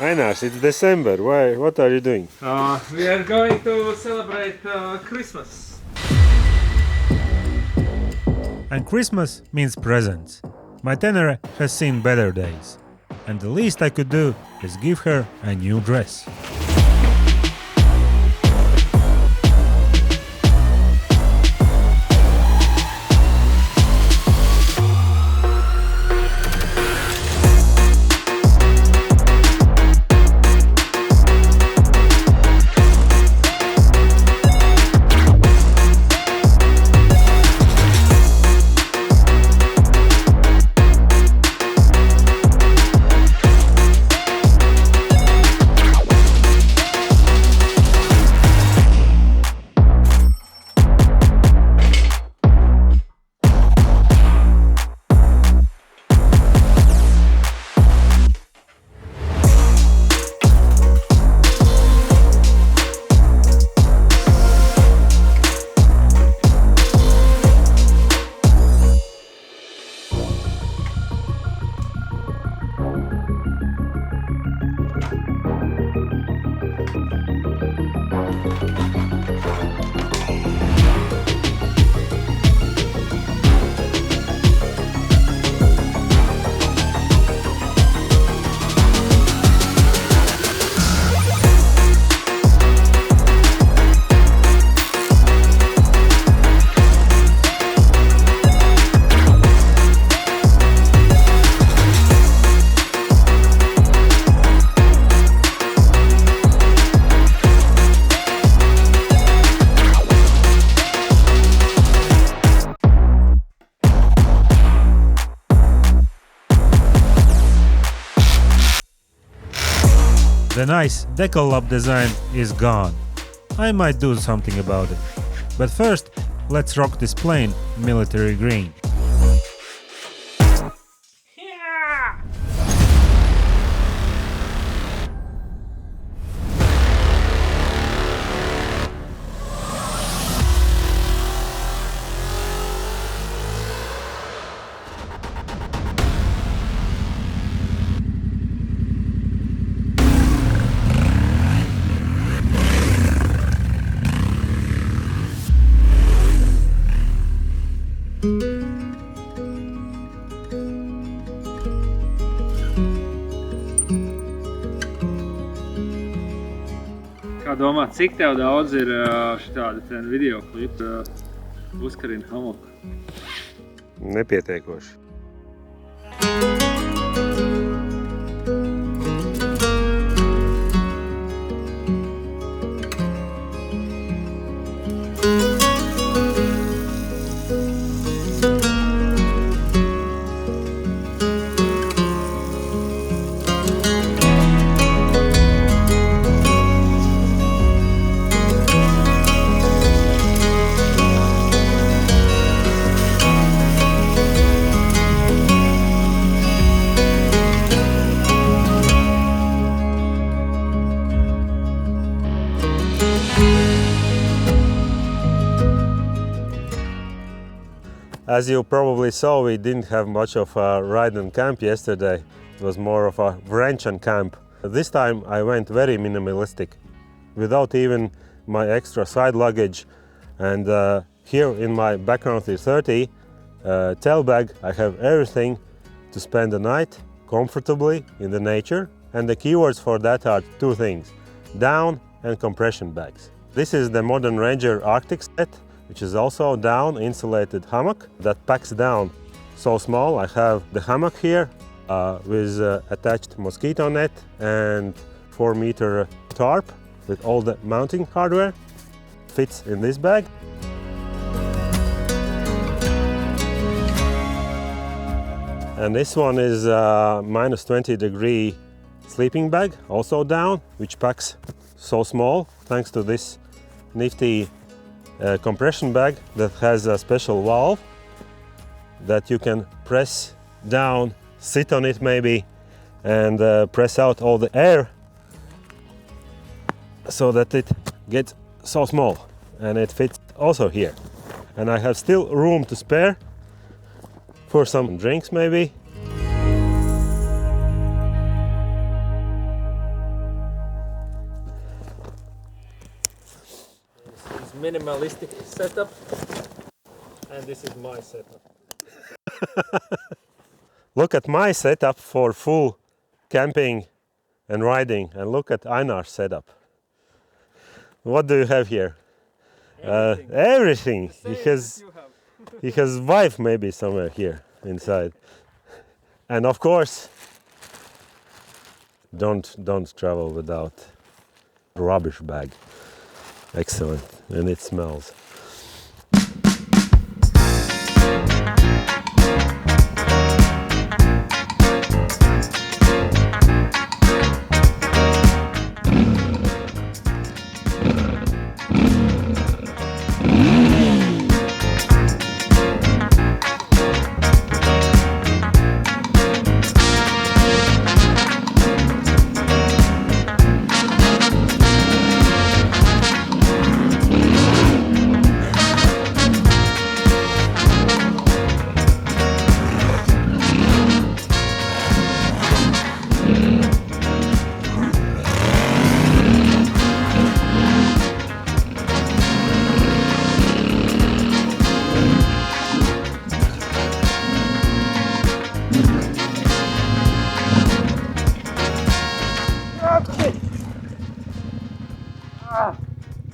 Einas, it's December. Why? What are you doing? We are going to celebrate Christmas. And Christmas means presents. My Tenere has seen better days, and the least I could do is give her a new dress. The nice decal design is gone. I might do something about it. But first, let's rock this plain military green. Kā domā, cik tev daudz ir šitādi video klipi uzkarina hamoku? Nepietiekoši. As you probably saw, we didn't have much of a ride on camp yesterday. It was more of a wrench on camp. This time I went very minimalistic, without even my extra side luggage. And here in my background 330 tail bag, I have everything to spend the night comfortably in the nature. And the keywords for that are two things: down and compression bags. This is the Modern Ranger Arctic set, which is also down insulated hammock that packs down so small. I have the hammock here with attached mosquito net and 4-meter tarp with all the mounting hardware. Fits in this bag. And this one is minus 20-degree sleeping bag, also down, which packs so small thanks to this nifty compression bag that has a special valve that you can press down, sit on it maybe, and press out all the air so that it gets so small, and it fits also here. And I have still room to spare for some drinks maybe. minimalistic setup, and this is my setup. Look at my setup for full camping and riding, and look at Einar's setup. What do you have here? Everything. He has wife maybe somewhere here inside. And of course, don't travel without rubbish bag. Excellent, and it smells.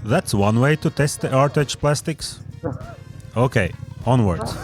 That's one way to test the Rtech plastics. Okay, onwards.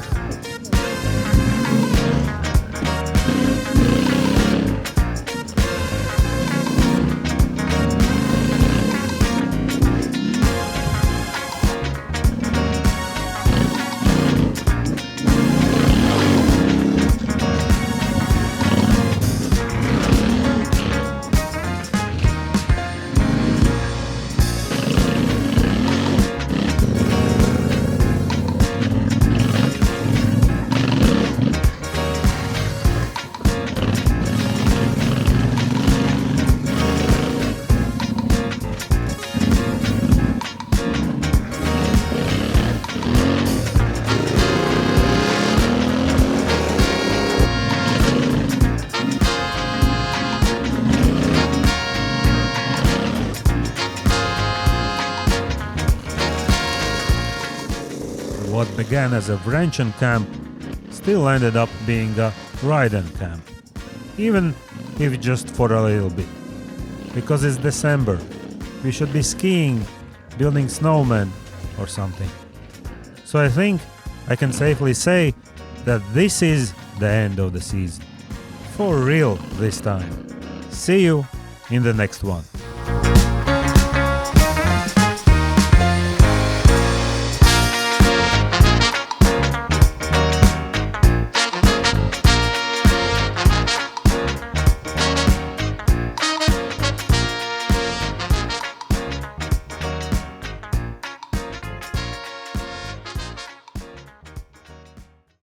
What began as a Vrenchen camp still ended up being a Riden camp, even if just for a little bit. Because it's December, we should be skiing, building snowmen or something. So I think I can safely say that this is the end of the season. For real this time. See you in the next one.